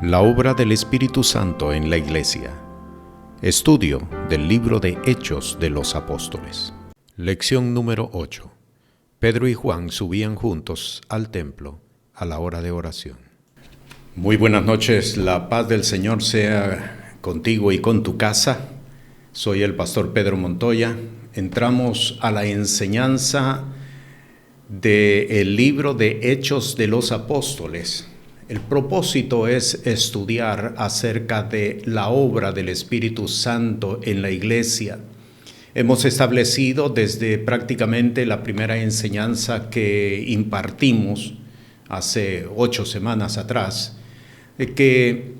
La obra del Espíritu Santo en la Iglesia. Estudio del libro de Hechos de los Apóstoles. Lección número 8. Pedro y Juan subían juntos al templo a la hora de oración. Muy buenas noches, la paz del Señor sea contigo y con tu casa. Soy el pastor Pedro Montoya. Entramos a la enseñanza del libro de Hechos de los Apóstoles. El propósito es estudiar acerca de la obra del Espíritu Santo en la Iglesia. Hemos establecido desde prácticamente la primera enseñanza que impartimos hace 8 semanas atrás, que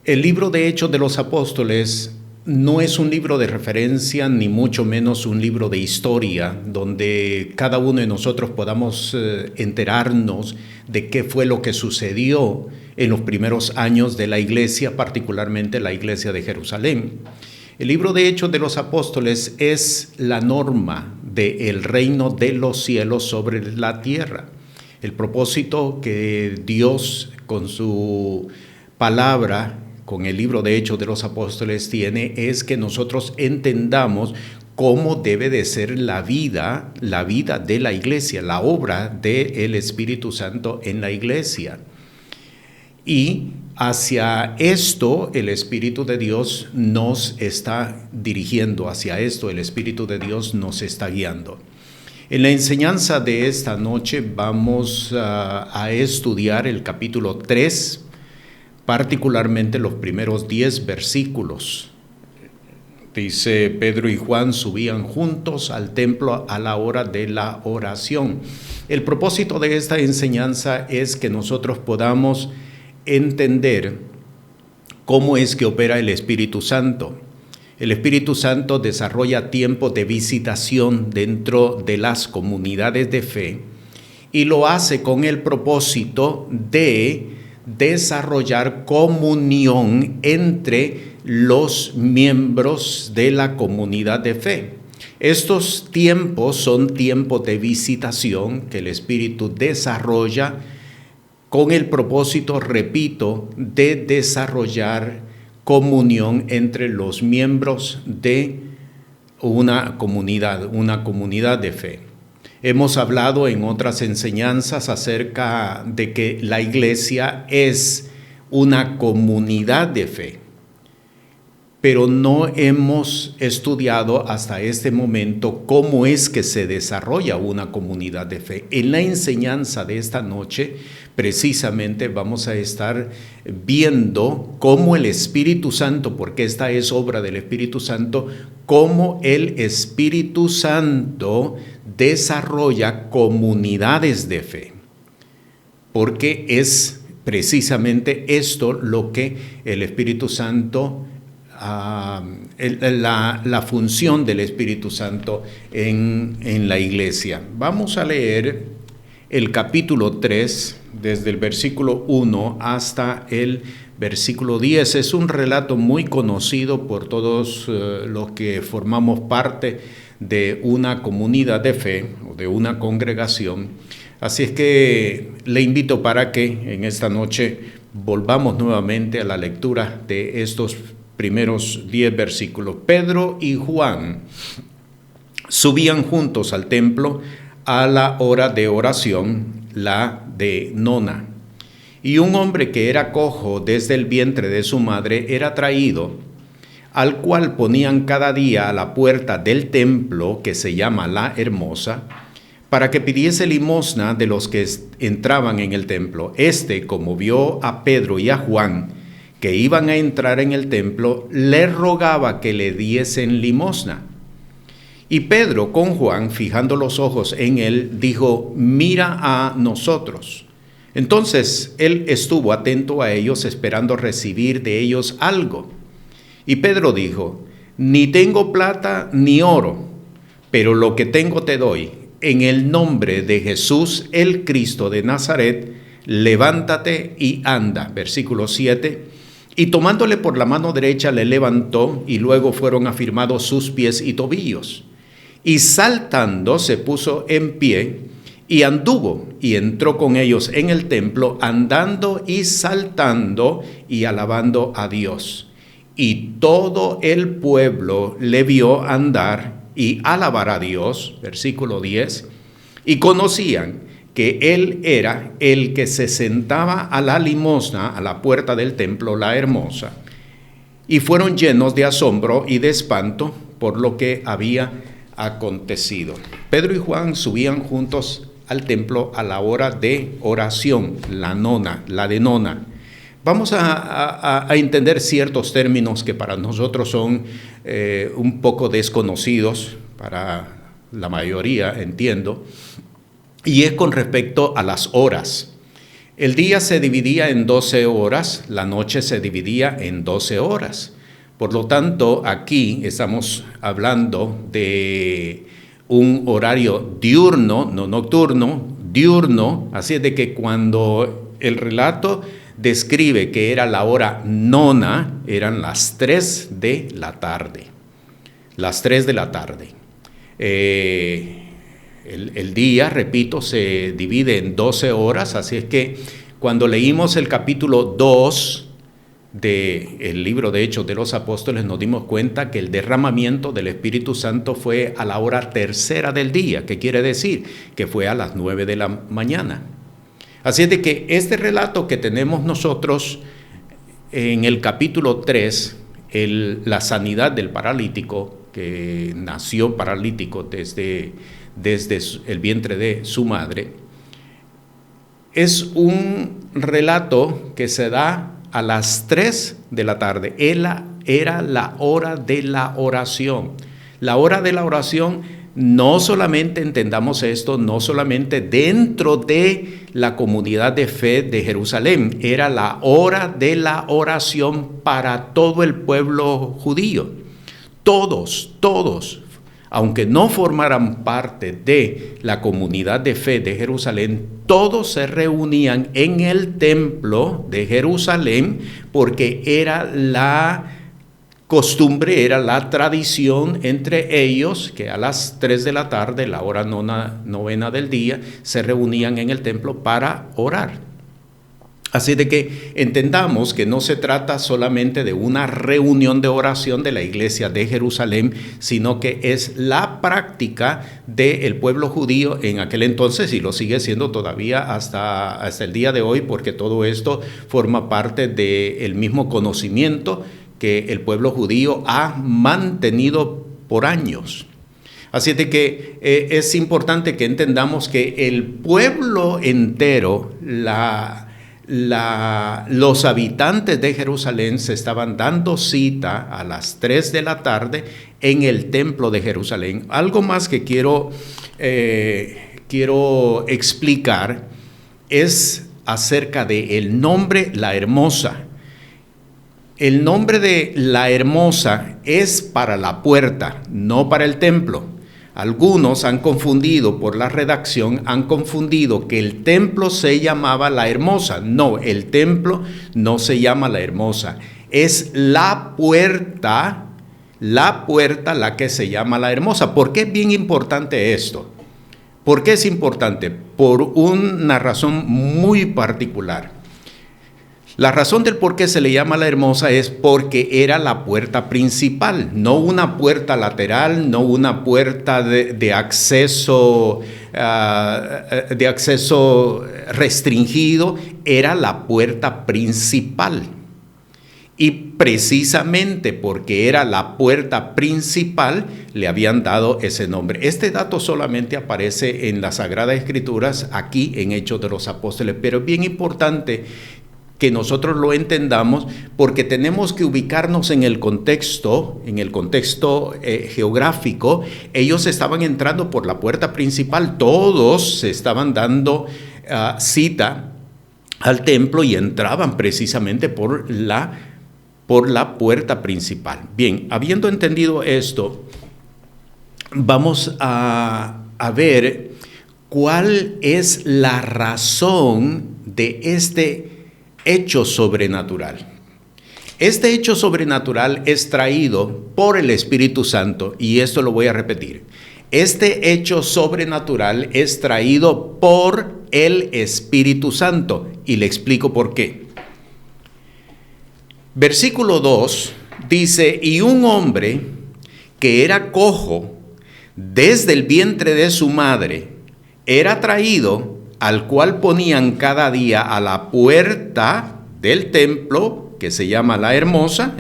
el libro de Hechos de los Apóstoles no es un libro de referencia, ni mucho menos un libro de historia, donde cada uno de nosotros podamos enterarnos de qué fue lo que sucedió en los primeros años de la iglesia, particularmente la iglesia de Jerusalén. El libro de Hechos de los Apóstoles es la norma del reino de los cielos sobre la tierra. El propósito que Dios con su palabra, con el libro de Hechos de los Apóstoles tiene, es que nosotros entendamos cómo debe de ser la vida de la iglesia, la obra del Espíritu Santo en la iglesia. Y hacia esto el Espíritu de Dios nos está dirigiendo, hacia esto el Espíritu de Dios nos está guiando. En la enseñanza de esta noche vamos a estudiar el capítulo 3, particularmente los primeros 10 versículos. Dice: Pedro y Juan subían juntos al templo a la hora de la oración. El propósito de esta enseñanza es que nosotros podamos entender cómo es que opera el Espíritu Santo. El Espíritu Santo desarrolla tiempos de visitación dentro de las comunidades de fe y lo hace con el propósito de desarrollar comunión entre los miembros de la comunidad de fe. Estos tiempos son tiempos de visitación que el Espíritu desarrolla con el propósito, repito, de desarrollar comunión entre los miembros de una comunidad de fe. Hemos hablado en otras enseñanzas acerca de que la iglesia es una comunidad de fe, pero no hemos estudiado hasta este momento cómo es que se desarrolla una comunidad de fe. En la enseñanza de esta noche, precisamente vamos a estar viendo cómo el Espíritu Santo, porque esta es obra del Espíritu Santo, cómo el Espíritu Santo desarrolla comunidades de fe, porque es precisamente esto lo que el Espíritu Santo, la función del Espíritu Santo en la iglesia. Vamos a leer el capítulo 3, desde el versículo 1 hasta el versículo 10. Es un relato muy conocido por todos los que formamos parte de una comunidad de fe o de una congregación. Así es que le invito para que en esta noche volvamos nuevamente a la lectura de estos primeros 10 versículos. Pedro y Juan subían juntos al templo a la hora de oración, la de nona. Y un hombre que era cojo desde el vientre de su madre era traído, al cual ponían cada día a la puerta del templo, que se llama La Hermosa, para que pidiese limosna de los que entraban en el templo. Como vio a Pedro y a Juan que iban a entrar en el templo, le rogaba que le diesen limosna. Y Pedro, con Juan, fijando los ojos en él, dijo: mira a nosotros. Entonces él estuvo atento a ellos, esperando recibir de ellos algo. Y Pedro dijo: ni tengo plata ni oro, pero lo que tengo te doy. En el nombre de Jesús, el Cristo de Nazaret, levántate y anda. Versículo 7. Y tomándole por la mano derecha le levantó, y luego fueron afirmados sus pies y tobillos. Y saltando se puso en pie, Y anduvo y entró con ellos en el templo, andando y saltando y alabando a Dios. Y todo el pueblo le vio andar y alabar a Dios, versículo 10, y conocían que él era el que se sentaba a la limosna a la puerta del templo, la hermosa, y fueron llenos de asombro y de espanto por lo que había acontecido. Pedro y Juan subían juntos al templo a la hora de oración, la de nona. Vamos a entender ciertos términos que para nosotros son un poco desconocidos, para la mayoría, entiendo, y es con respecto a las horas. El día se dividía en 12 horas, la noche se dividía en 12 horas. Por lo tanto, aquí estamos hablando de un horario diurno, no nocturno, diurno. Así es de que cuando el relato describe que era la hora nona, eran las 3 de la tarde. Las 3 de la tarde. El día, repito, se divide en 12 horas, así es que cuando leímos el capítulo 2 del libro de Hechos de los Apóstoles, nos dimos cuenta que el derramamiento del Espíritu Santo fue a la hora tercera del día, que quiere decir que fue a las 9 de la mañana. Así es de que este relato que tenemos nosotros en el capítulo 3, la sanidad del paralítico, que nació paralítico desde el vientre de su madre, es un relato que se da a las 3 de la tarde. Era la hora de la oración. La hora de la oración, no solamente entendamos esto, no solamente dentro de la comunidad de fe de Jerusalén, era la hora de la oración para todo el pueblo judío. Todos, aunque no formaran parte de la comunidad de fe de Jerusalén, todos se reunían en el templo de Jerusalén porque era la costumbre, era la tradición entre ellos que a las 3 de la tarde, la hora novena del día, se reunían en el templo para orar. Así de que entendamos que no se trata solamente de una reunión de oración de la iglesia de Jerusalén, sino que es la práctica del pueblo judío en aquel entonces y lo sigue siendo todavía hasta el día de hoy, porque todo esto forma parte del mismo conocimiento que el pueblo judío ha mantenido por años. Así de que es importante que entendamos que el pueblo entero, los habitantes de Jerusalén se estaban dando cita a las 3 de la tarde en el templo de Jerusalén. Algo más que quiero explicar es acerca del nombre La Hermosa. El nombre de La Hermosa es para la puerta, no para el templo. Algunos han confundido, por la redacción, han confundido que el templo se llamaba La Hermosa. No, el templo no se llama La Hermosa. Es la puerta la que se llama La Hermosa. ¿Por qué es bien importante esto? ¿Por qué es importante? Por una razón muy particular. La razón del por qué se le llama La Hermosa es porque era la puerta principal, no una puerta lateral, no una puerta de acceso restringido, era la puerta principal. Y precisamente porque era la puerta principal, le habían dado ese nombre. Este dato solamente aparece en las Sagradas Escrituras, aquí en Hechos de los Apóstoles, pero es bien importante que nosotros lo entendamos porque tenemos que ubicarnos en el contexto geográfico. Ellos estaban entrando por la puerta principal, todos se estaban dando cita al templo y entraban precisamente por la puerta principal. Bien, habiendo entendido esto, vamos a ver cuál es la razón de este hecho sobrenatural. Este hecho sobrenatural es traído por el Espíritu Santo, y esto lo voy a repetir. Este hecho sobrenatural es traído por el Espíritu Santo, y le explico por qué. Versículo 2 dice: y un hombre que era cojo desde el vientre de su madre era traído, al cual ponían cada día a la puerta del templo, que se llama La Hermosa,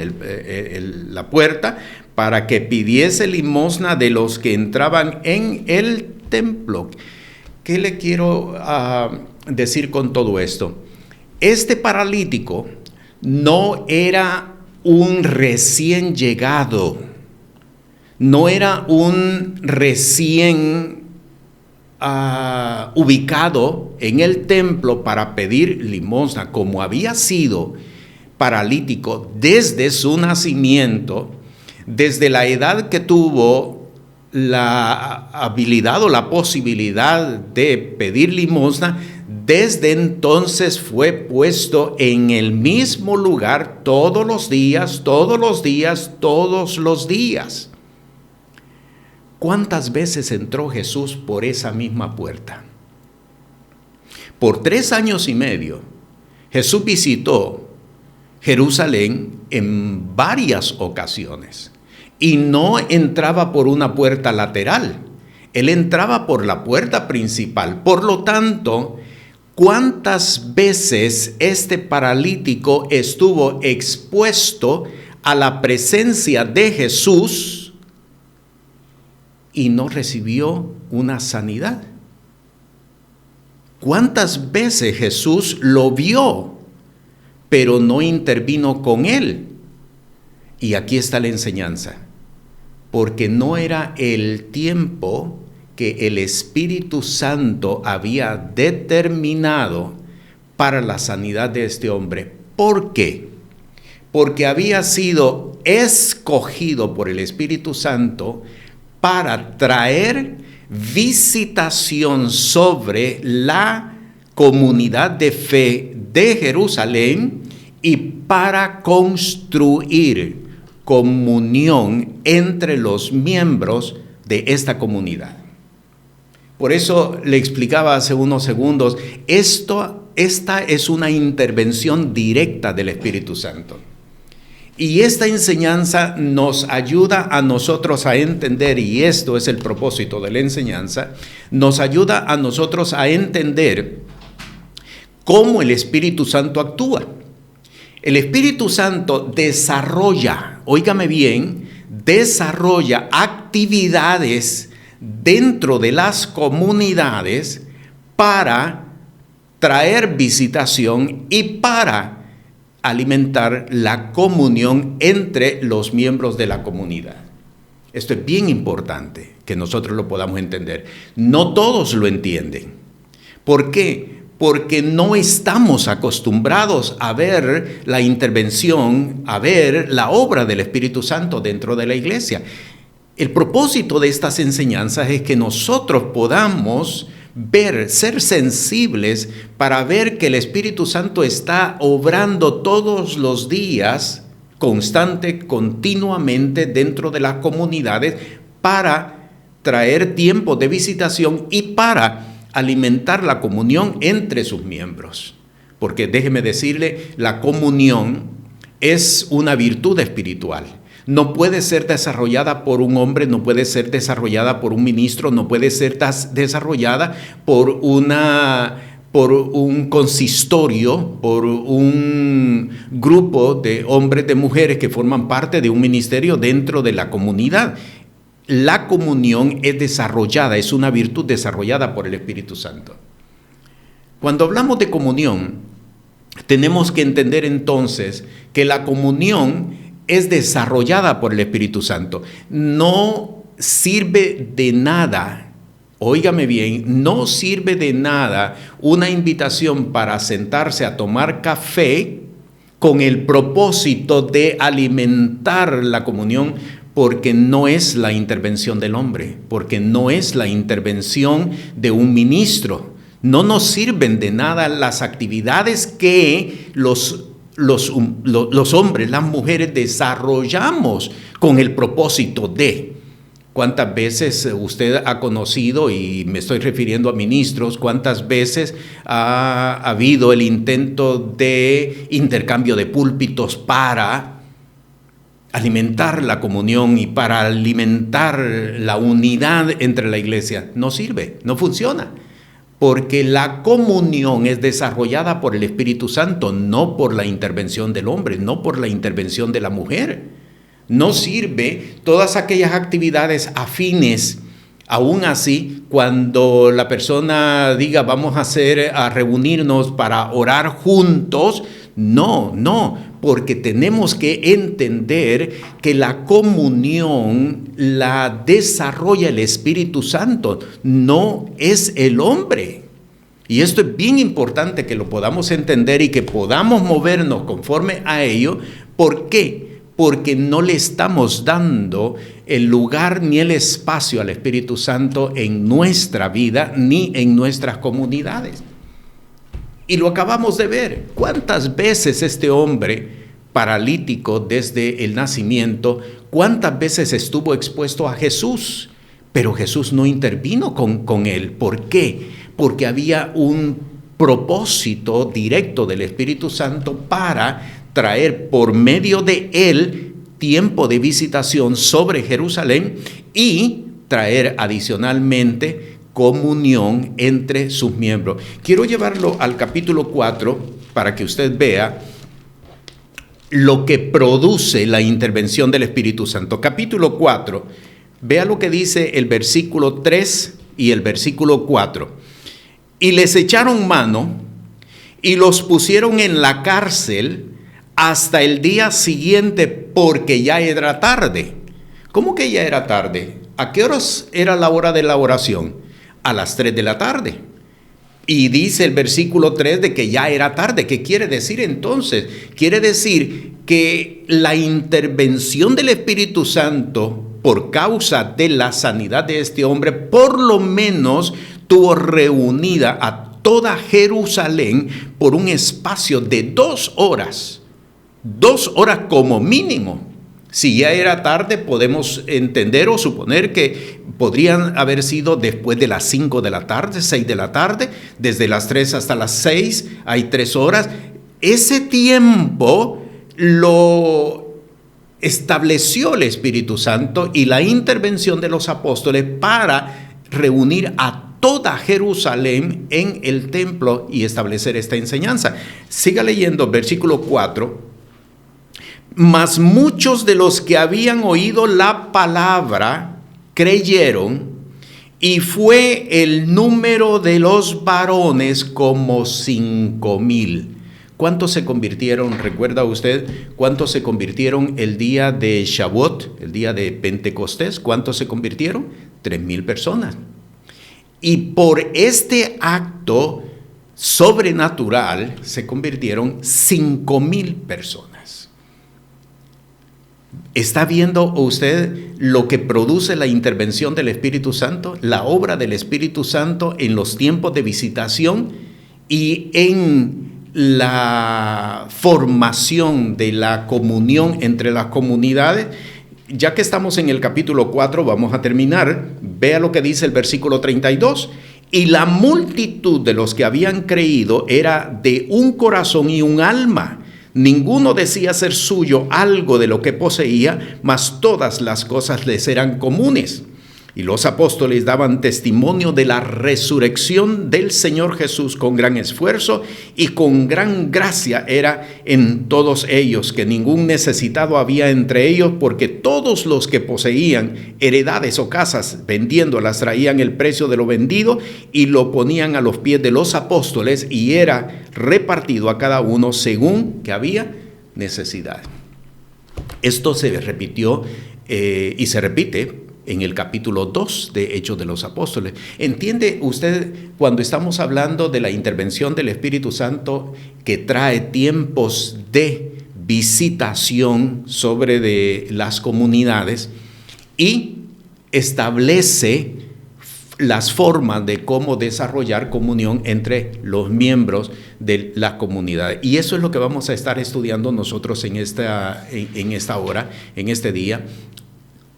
la puerta, para que pidiese limosna de los que entraban en el templo. ¿Qué le quiero decir con todo esto? Este paralítico no era un recién llegado, no era un recién ubicado en el templo para pedir limosna, como había sido paralítico desde su nacimiento, desde la edad que tuvo la habilidad o la posibilidad de pedir limosna. Desde entonces fue puesto en el mismo lugar todos los días. ¿Cuántas veces entró Jesús por esa misma puerta? Por 3 años y medio, Jesús visitó Jerusalén en varias ocasiones y no entraba por una puerta lateral, él entraba por la puerta principal. Por lo tanto, ¿cuántas veces este paralítico estuvo expuesto a la presencia de Jesús y no recibió una sanidad? ¿Cuántas veces Jesús lo vio, pero no intervino con él? Y aquí está la enseñanza. Porque no era el tiempo que el Espíritu Santo había determinado para la sanidad de este hombre. ¿Por qué? Porque había sido escogido por el Espíritu Santo para traer visitación sobre la comunidad de fe de Jerusalén y para construir comunión entre los miembros de esta comunidad. Por eso le explicaba hace unos segundos, esta es una intervención directa del Espíritu Santo. Y esta enseñanza nos ayuda a nosotros a entender, y esto es el propósito de la enseñanza, nos ayuda a nosotros a entender cómo el Espíritu Santo actúa. El Espíritu Santo desarrolla, óigame bien, desarrolla actividades dentro de las comunidades para traer visitación y para alimentar la comunión entre los miembros de la comunidad. Esto es bien importante que nosotros lo podamos entender. No todos lo entienden. ¿Por qué? Porque no estamos acostumbrados a ver la intervención, a ver la obra del Espíritu Santo dentro de la iglesia. El propósito de estas enseñanzas es que nosotros podamos ver, ser sensibles para ver que el Espíritu Santo está obrando todos los días, continuamente dentro de las comunidades para traer tiempo de visitación y para alimentar la comunión entre sus miembros. Porque déjeme decirle, la comunión es una virtud espiritual. No puede ser desarrollada por un hombre, no puede ser desarrollada por un ministro, no puede ser desarrollada por un consistorio, por un grupo de hombres, de mujeres que forman parte de un ministerio dentro de la comunidad. La comunión es desarrollada, es una virtud desarrollada por el Espíritu Santo. Cuando hablamos de comunión, tenemos que entender entonces que la comunión es desarrollada por el Espíritu Santo. No sirve de nada, óigame bien, no sirve de nada una invitación para sentarse a tomar café con el propósito de alimentar la comunión, porque no es la intervención del hombre, porque no es la intervención de un ministro. No nos sirven de nada las actividades que los hombres, las mujeres desarrollamos con el propósito de. ¿Cuántas veces usted ha conocido, y me estoy refiriendo a ministros, cuántas veces ha habido el intento de intercambio de púlpitos para alimentar la comunión y para alimentar la unidad entre la iglesia? No sirve, no funciona. Porque la comunión es desarrollada por el Espíritu Santo, no por la intervención del hombre, no por la intervención de la mujer. No sirve todas aquellas actividades afines, aún así, cuando la persona diga vamos a reunirnos para orar juntos. No, porque tenemos que entender que la comunión la desarrolla el Espíritu Santo, no es el hombre. Y esto es bien importante que lo podamos entender y que podamos movernos conforme a ello. ¿Por qué? Porque no le estamos dando el lugar ni el espacio al Espíritu Santo en nuestra vida ni en nuestras comunidades. Y lo acabamos de ver. ¿Cuántas veces este hombre paralítico desde el nacimiento, cuántas veces estuvo expuesto a Jesús? Pero Jesús no intervino con él. ¿Por qué? Porque había un propósito directo del Espíritu Santo para traer por medio de él tiempo de visitación sobre Jerusalén y traer adicionalmente comunión entre sus miembros. Quiero llevarlo al capítulo 4 para que usted vea lo que produce la intervención del Espíritu Santo. Capítulo 4, vea lo que dice el versículo 3 y el versículo 4. Y les echaron mano y los pusieron en la cárcel hasta el día siguiente, porque ya era tarde. ¿Cómo que ya era tarde? ¿A qué horas era la hora de la oración? A las 3 de la tarde. Y dice el versículo 3 de que ya era tarde. ¿Qué quiere decir entonces? Quiere decir que la intervención del Espíritu Santo, por causa de la sanidad de este hombre, por lo menos tuvo reunida a toda Jerusalén por un espacio de 2 horas. 2 horas como mínimo. Si ya era tarde, podemos entender o suponer que podrían haber sido después de las 5 de la tarde, 6 de la tarde, desde las 3 hasta las 6, hay 3 horas. Ese tiempo lo estableció el Espíritu Santo y la intervención de los apóstoles para reunir a toda Jerusalén en el templo y establecer esta enseñanza. Siga leyendo, versículo 4. Mas muchos de los que habían oído la palabra creyeron, y fue el número de los varones como 5,000. ¿Cuántos se convirtieron? ¿Recuerda usted cuántos se convirtieron el día de Shavuot, el día de Pentecostés? ¿Cuántos se convirtieron? 3,000 personas. Y por este acto sobrenatural se convirtieron 5,000 personas. ¿Está viendo usted lo que produce la intervención del Espíritu Santo? La obra del Espíritu Santo en los tiempos de visitación y en la formación de la comunión entre las comunidades. Ya que estamos en el capítulo 4, vamos a terminar. Vea lo que dice el versículo 32. Y la multitud de los que habían creído era de un corazón y un alma. Ninguno decía ser suyo algo de lo que poseía, mas todas las cosas les eran comunes. Y los apóstoles daban testimonio de la resurrección del Señor Jesús con gran esfuerzo, y con gran gracia era en todos ellos, que ningún necesitado había entre ellos, porque todos los que poseían heredades o casas, vendiéndolas, traían el precio de lo vendido y lo ponían a los pies de los apóstoles, y era repartido a cada uno según que había necesidad. Esto se repitió y se repite en el capítulo 2 de Hechos de los Apóstoles. ¿Entiende usted cuando estamos hablando de la intervención del Espíritu Santo que trae tiempos de visitación sobre de las comunidades y establece las formas de cómo desarrollar comunión entre los miembros de la comunidad? Y eso es lo que vamos a estar estudiando nosotros en esta hora, en este día.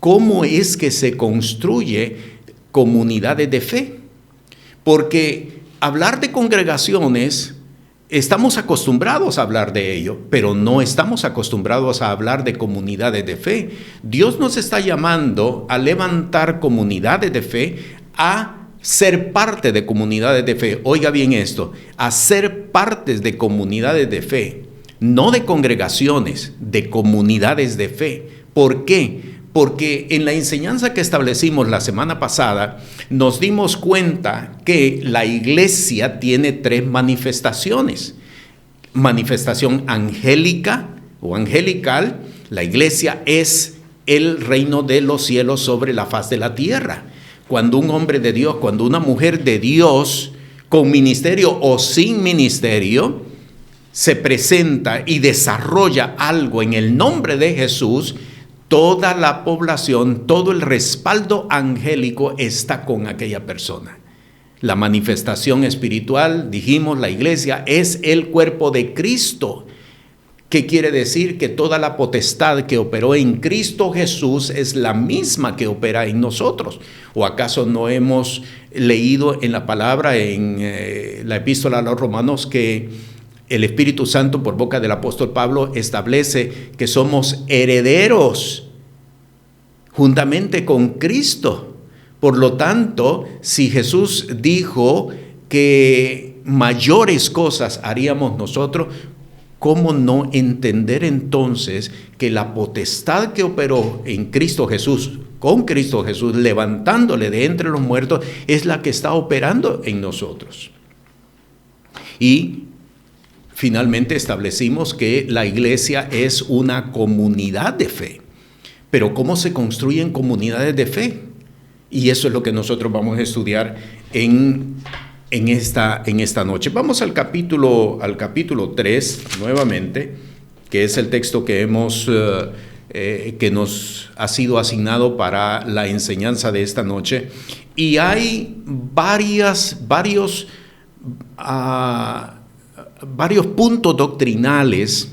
cómo es que se construye comunidades de fe. Porque hablar de congregaciones, estamos acostumbrados a hablar de ello, pero no estamos acostumbrados a hablar de comunidades de fe. Dios nos está llamando a levantar comunidades de fe, a ser parte de comunidades de fe. Oiga bien esto, a ser partes de comunidades de fe, no de congregaciones, de comunidades de fe. ¿Por qué? Porque en la enseñanza que establecimos la semana pasada, nos dimos cuenta que la iglesia tiene 3 manifestaciones. Manifestación angélica o angelical. La iglesia es el reino de los cielos sobre la faz de la tierra. Cuando un hombre de Dios, cuando una mujer de Dios, con ministerio o sin ministerio, se presenta y desarrolla algo en el nombre de Jesús, toda la población, todo el respaldo angélico está con aquella persona. La manifestación espiritual, dijimos, la iglesia es el cuerpo de Cristo. ¿Qué quiere decir? Que toda la potestad que operó en Cristo Jesús es la misma que opera en nosotros. ¿O acaso no hemos leído en la palabra, en la epístola a los Romanos, que el Espíritu Santo por boca del apóstol Pablo establece que somos herederos juntamente con Cristo? Por lo tanto, si Jesús dijo que mayores cosas haríamos nosotros, ¿cómo no entender entonces que la potestad que operó en Cristo Jesús, con Cristo Jesús, levantándole de entre los muertos, es la que está operando en nosotros? Y finalmente establecimos que la iglesia es una comunidad de fe. Pero ¿cómo se construyen comunidades de fe? Y eso es lo que nosotros vamos a estudiar en esta noche. Vamos al capítulo 3 nuevamente, que es el texto que nos ha sido asignado para la enseñanza de esta noche. Y hay varios puntos doctrinales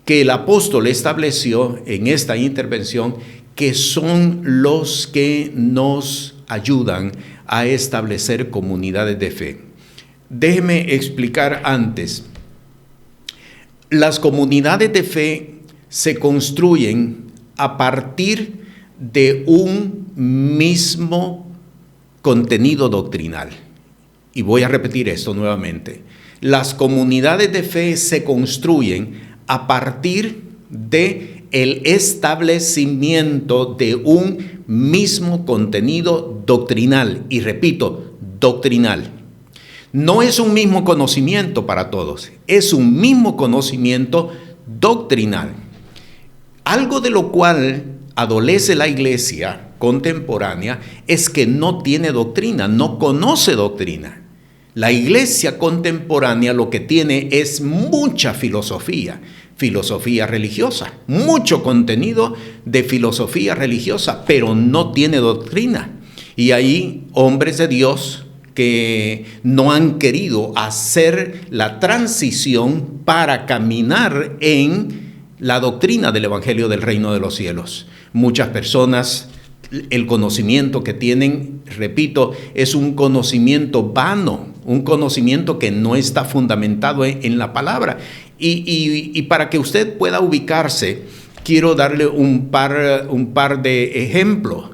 que el apóstol estableció en esta intervención, que son los que nos ayudan a establecer comunidades de fe. Déjeme explicar antes. Las comunidades de fe se construyen a partir de un mismo contenido doctrinal. Y voy a repetir esto nuevamente. Las comunidades de fe se construyen a partir de el establecimiento de un mismo contenido doctrinal. Y repito, doctrinal. No es un mismo conocimiento para todos, es un mismo conocimiento doctrinal. Algo de lo cual adolece la iglesia contemporánea es que no tiene doctrina, no conoce doctrina. La iglesia contemporánea lo que tiene es mucha filosofía religiosa, mucho contenido de filosofía religiosa, pero no tiene doctrina. Y hay hombres de Dios que no han querido hacer la transición para caminar en la doctrina del Evangelio del Reino de los Cielos. Muchas personas, el conocimiento que tienen, repito, es un conocimiento vano, un conocimiento que no está fundamentado en la palabra. Y para que usted pueda ubicarse, quiero darle un par de ejemplos.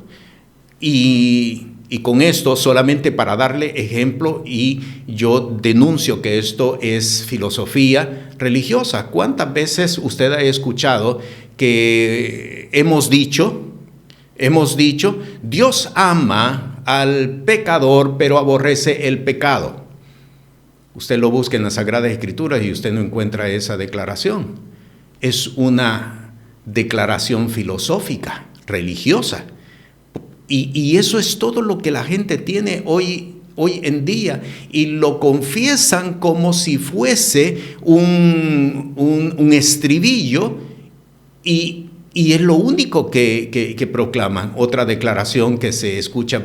Y con esto, solamente para darle ejemplo, y yo denuncio que esto es filosofía religiosa. ¿Cuántas veces usted ha escuchado que hemos dicho, Dios ama al pecador, pero aborrece el pecado? Usted lo busca en las Sagradas Escrituras y usted no encuentra esa declaración. Es una declaración filosófica, religiosa. Y eso es todo lo que la gente tiene hoy en día. Y lo confiesan como si fuese un estribillo y es lo único que proclaman. Otra declaración que se escucha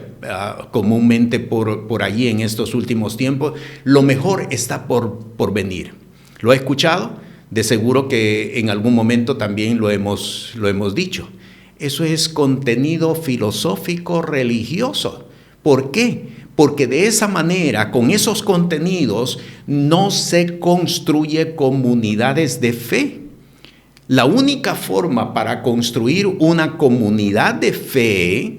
comúnmente por allí en estos últimos tiempos: lo mejor está por venir. ¿Lo ha escuchado? De seguro que en algún momento también lo hemos dicho. Eso es contenido filosófico religioso. ¿Por qué? Porque de esa manera, con esos contenidos, no se construye comunidades de fe. La única forma para construir una comunidad de fe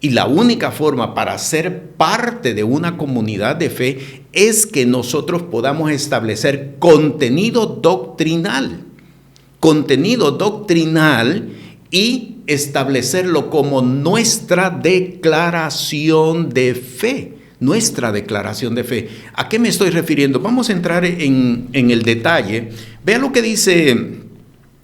y la única forma para ser parte de una comunidad de fe es que nosotros podamos establecer contenido doctrinal y establecerlo como nuestra declaración de fe. Nuestra declaración de fe. ¿A qué me estoy refiriendo? Vamos a entrar en el detalle. Vea lo que dice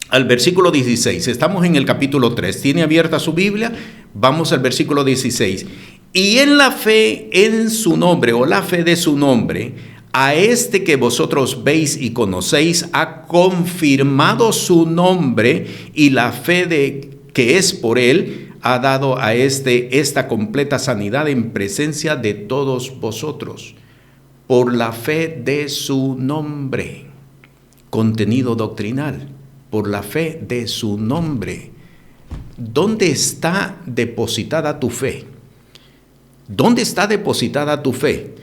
al versículo 16. Estamos en el capítulo 3. ¿Tiene abierta su Biblia? Vamos al versículo 16. Y en la fe en su nombre, o la fe de su nombre, a este que vosotros veis y conocéis, ha confirmado su nombre, y la fe de que es por él ha dado a esta completa sanidad en presencia de todos vosotros. Por la fe de su nombre. Contenido doctrinal. Por la fe de su nombre. ¿Dónde está depositada tu fe? ¿Dónde está depositada tu fe?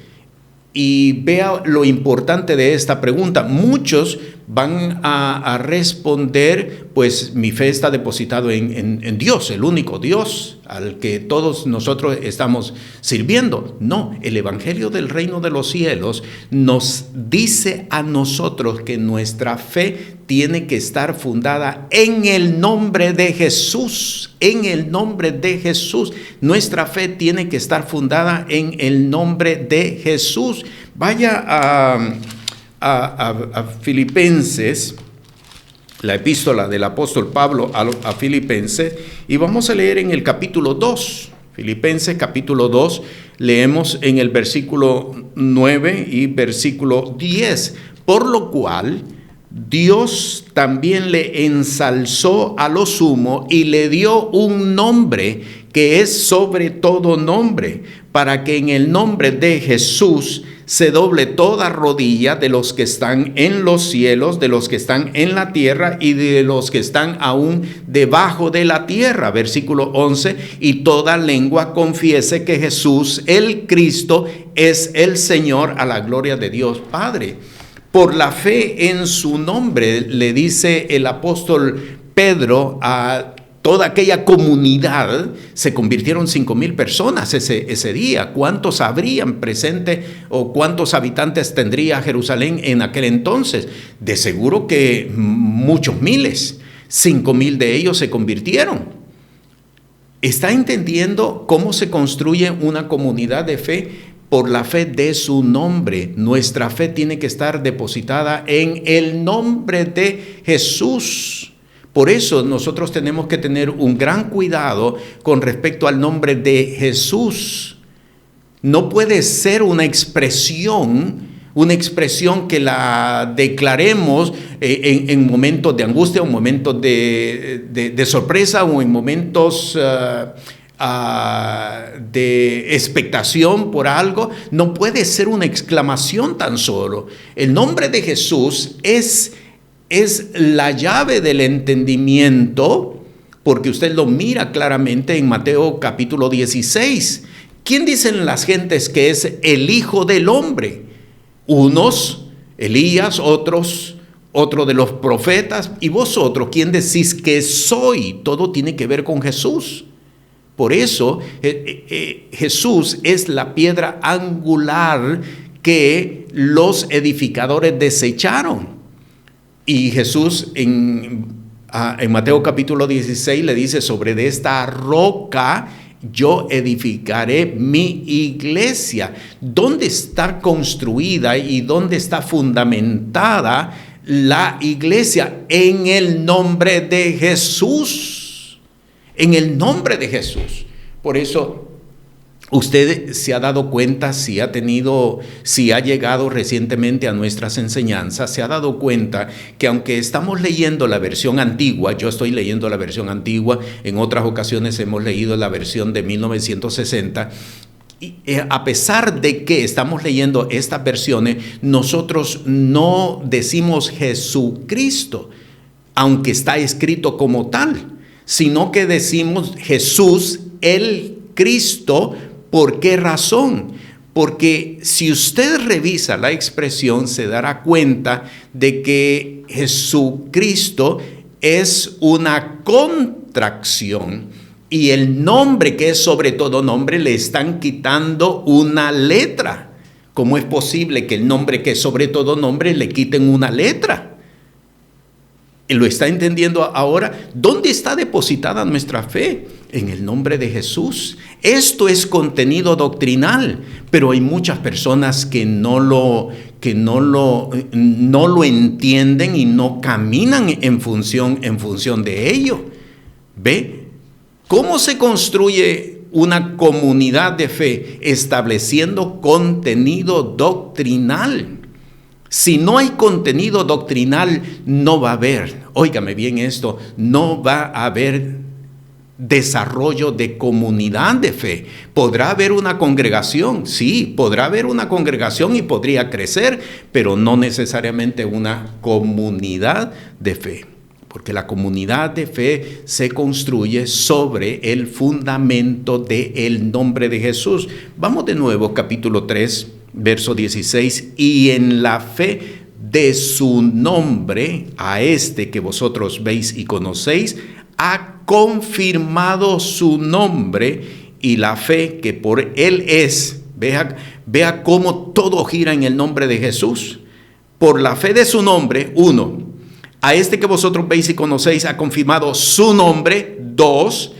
Y vea lo importante de esta pregunta. Muchos van a responder, pues mi fe está depositado en Dios, el único Dios al que todos nosotros estamos sirviendo. No, el Evangelio del Reino de los Cielos nos dice a nosotros que nuestra fe tiene que estar fundada en el nombre de Jesús, en el nombre de Jesús. Nuestra fe tiene que estar fundada en el nombre de Jesús. Vaya a Filipenses, la epístola del apóstol Pablo a Filipenses, y vamos a leer en el capítulo 2. Filipenses capítulo 2, leemos en el versículo 9 y versículo 10. Por lo cual Dios también le ensalzó a lo sumo y le dio un nombre que es sobre todo nombre, para que en el nombre de Jesús se doble toda rodilla de los que están en los cielos, de los que están en la tierra y de los que están aún debajo de la tierra. Versículo 11, y toda lengua confiese que Jesús, el Cristo, es el Señor, a la gloria de Dios Padre. Por la fe en su nombre, le dice el apóstol Pedro a toda aquella comunidad. Se convirtieron 5,000 personas ese día. ¿Cuántos habrían presente o cuántos habitantes tendría Jerusalén en aquel entonces? De seguro que muchos miles. 5,000 de ellos se convirtieron. ¿Está entendiendo cómo se construye una comunidad de fe? Por la fe de su nombre. Nuestra fe tiene que estar depositada en el nombre de Jesús. Por eso nosotros tenemos que tener un gran cuidado con respecto al nombre de Jesús. No puede ser una expresión que la declaremos en momentos de angustia, o en momentos de sorpresa, o en momentos de expectación por algo. No puede ser una exclamación tan solo. El nombre de Jesús es la llave del entendimiento, porque usted lo mira claramente en Mateo capítulo 16. ¿Quién dicen las gentes que es el Hijo del Hombre? Unos, Elías, otros, otro de los profetas. ¿Y vosotros quién decís que soy? Todo tiene que ver con Jesús. Por eso Jesús es la piedra angular que los edificadores desecharon. Y Jesús en Mateo capítulo 16 le dice: sobre de esta roca yo edificaré mi iglesia. ¿Dónde está construida y dónde está fundamentada la iglesia? En el nombre de Jesús. En el nombre de Jesús. Por eso usted se ha dado cuenta, si ha llegado recientemente a nuestras enseñanzas, se ha dado cuenta que aunque estamos leyendo la versión antigua, yo estoy leyendo la versión antigua, en otras ocasiones hemos leído la versión de 1960, y a pesar de que estamos leyendo estas versiones, nosotros no decimos Jesucristo, aunque está escrito como tal, sino que decimos Jesús, el Cristo. ¿Por qué razón? Porque si usted revisa la expresión, se dará cuenta de que Jesucristo es una contracción y el nombre, que es sobre todo nombre, le están quitando una letra. ¿Cómo es posible que el nombre, que es sobre todo nombre, le quiten una letra? ¿Lo está entendiendo ahora? ¿Dónde está depositada nuestra fe? En el nombre de Jesús. Esto es contenido doctrinal, pero hay muchas personas que no lo entienden y no caminan en función de ello. ¿Ve? ¿Cómo se construye una comunidad de fe? Estableciendo contenido doctrinal. Si no hay contenido doctrinal, no va a haber, óigame bien esto, no va a haber desarrollo de comunidad de fe. Podrá haber una congregación, sí, podrá haber una congregación y podría crecer, pero no necesariamente una comunidad de fe. Porque la comunidad de fe se construye sobre el fundamento del nombre de Jesús. Vamos de nuevo, capítulo 3. Verso 16, y en la fe de su nombre, a este que vosotros veis y conocéis, ha confirmado su nombre, y la fe que por él es, vea cómo todo gira en el nombre de Jesús. Por la fe de su nombre, 1, a este que vosotros veis y conocéis, ha confirmado su nombre, 2,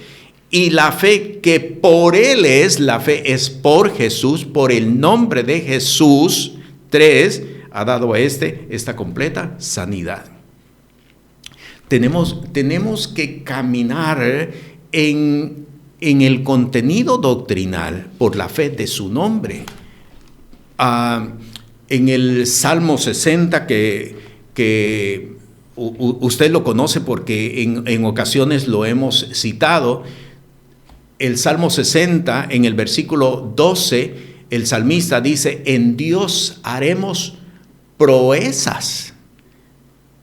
y la fe que por él es, la fe es por Jesús, por el nombre de Jesús. 3, ha dado a esta completa sanidad. Tenemos que caminar en el contenido doctrinal por la fe de su nombre. En el Salmo 60, que usted lo conoce porque en ocasiones lo hemos citado, el Salmo 60, en el versículo 12, el salmista dice, en Dios haremos proezas.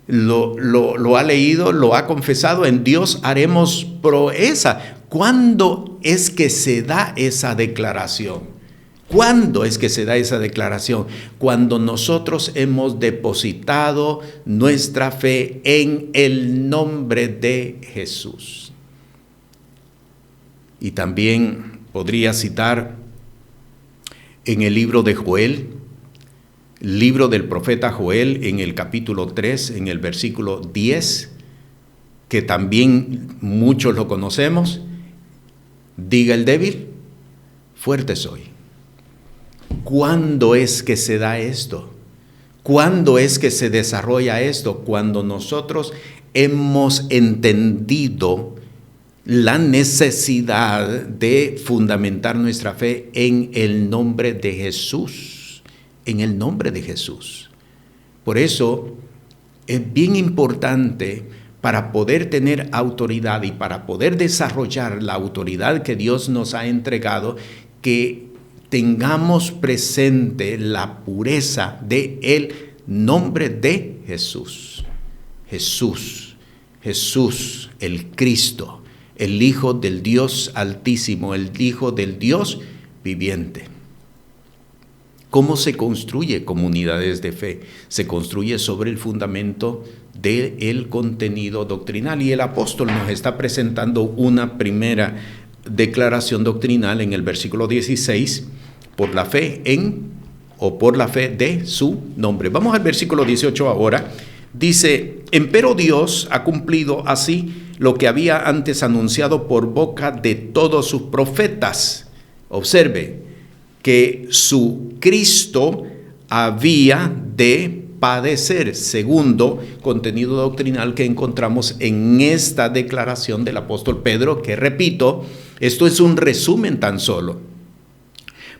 Lo ha leído, lo ha confesado, en Dios haremos proeza. ¿Cuándo es que se da esa declaración? ¿Cuándo es que se da esa declaración? Cuando nosotros hemos depositado nuestra fe en el nombre de Jesús. Y también podría citar en el libro de Joel, libro del profeta Joel, en el capítulo 3, en el versículo 10, que también muchos lo conocemos. Diga el débil, fuerte soy. ¿Cuándo es que se da esto? ¿Cuándo es que se desarrolla esto? Cuando nosotros hemos entendido la necesidad de fundamentar nuestra fe en el nombre de Jesús, en el nombre de Jesús. Por eso es bien importante, para poder tener autoridad y para poder desarrollar la autoridad que Dios nos ha entregado, que tengamos presente la pureza del nombre de Jesús. Jesús, el Cristo, el Hijo del Dios Altísimo, el Hijo del Dios viviente. ¿Cómo se construye comunidades de fe? Se construye sobre el fundamento del contenido doctrinal. Y el apóstol nos está presentando una primera declaración doctrinal en el versículo 16, por la fe por la fe de su nombre. Vamos al versículo 18 ahora. Dice, empero Dios ha cumplido así lo que había antes anunciado por boca de todos sus profetas. Observe que su Cristo había de padecer. Segundo contenido doctrinal que encontramos en esta declaración del apóstol Pedro, que repito, esto es un resumen tan solo,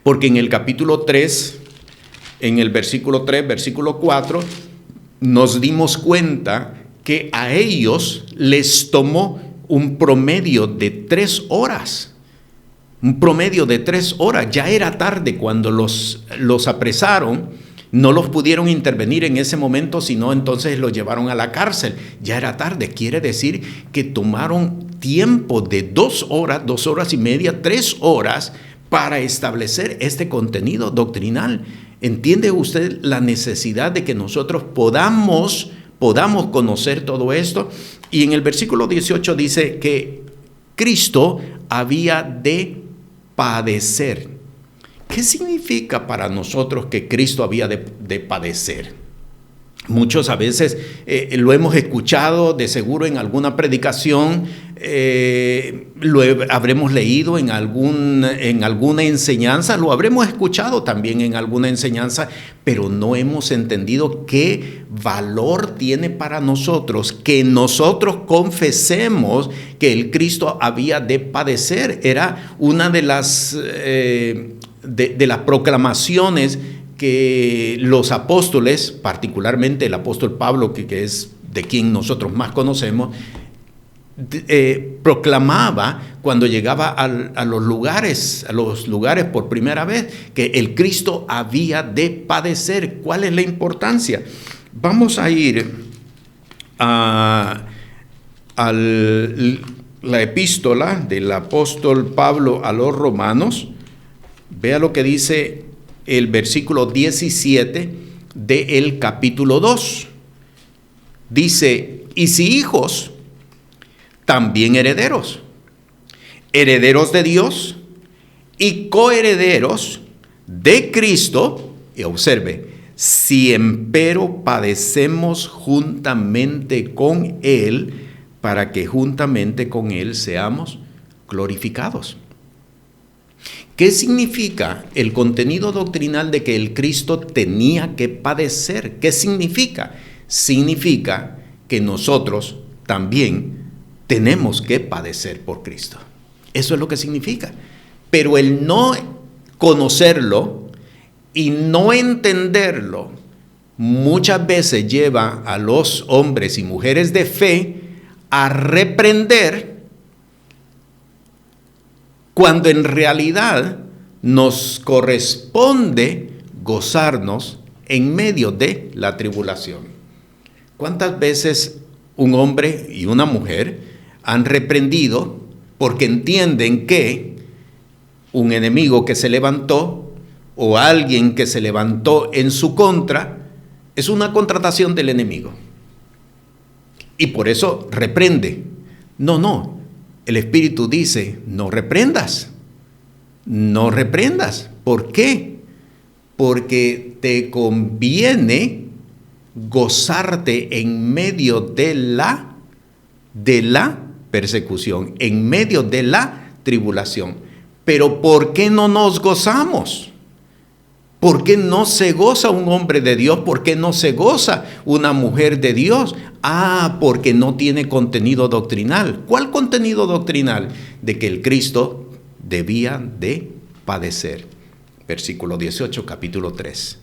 porque en el capítulo 3, en el versículo 3, versículo 4, nos dimos cuenta que a ellos les tomó un promedio de 3 horas. Un promedio de 3 horas. Ya era tarde cuando los apresaron. No los pudieron intervenir en ese momento, sino entonces los llevaron a la cárcel. Ya era tarde. Quiere decir que tomaron tiempo de 2 horas, 2 horas y media, 3 horas para establecer este contenido doctrinal. ¿Entiende usted la necesidad de que nosotros podamos conocer todo esto? Y en el versículo 18 dice que Cristo había de padecer. ¿Qué significa para nosotros que Cristo había de padecer? Muchos a veces lo hemos escuchado de seguro en alguna predicación, habremos leído en alguna enseñanza, lo habremos escuchado también en alguna enseñanza, pero no hemos entendido qué valor tiene para nosotros que nosotros confesemos que el Cristo había de padecer. Era una de las proclamaciones que los apóstoles, particularmente el apóstol Pablo, que es de quien nosotros más conocemos, proclamaba cuando llegaba a los lugares por primera vez, que el Cristo había de padecer. ¿Cuál es la importancia? Vamos a ir a la epístola del apóstol Pablo a los Romanos. Vea lo que dice el versículo 17 del capítulo 2. Dice: y si hijos, también herederos, herederos de Dios y coherederos de Cristo. Y observe: si empero padecemos juntamente con Él, para que juntamente con Él seamos glorificados. ¿Qué significa el contenido doctrinal de que el Cristo tenía que padecer? ¿Qué significa? Significa que nosotros también tenemos que padecer por Cristo. Eso es lo que significa. Pero el no conocerlo y no entenderlo muchas veces lleva a los hombres y mujeres de fe a reprender, cuando en realidad nos corresponde gozarnos en medio de la tribulación. ¿Cuántas veces un hombre y una mujer han reprendido porque entienden que un enemigo que se levantó o alguien que se levantó en su contra es una contratación del enemigo? Y por eso reprende. No. El Espíritu dice: no reprendas. No reprendas. ¿Por qué? Porque te conviene gozarte en medio de la persecución, en medio de la tribulación. Pero ¿por qué no nos gozamos? ¿Por qué no se goza un hombre de Dios? ¿Por qué no se goza una mujer de Dios? Porque no tiene contenido doctrinal. ¿Cuál contenido doctrinal? De que el Cristo debía de padecer. Versículo 18, capítulo 3.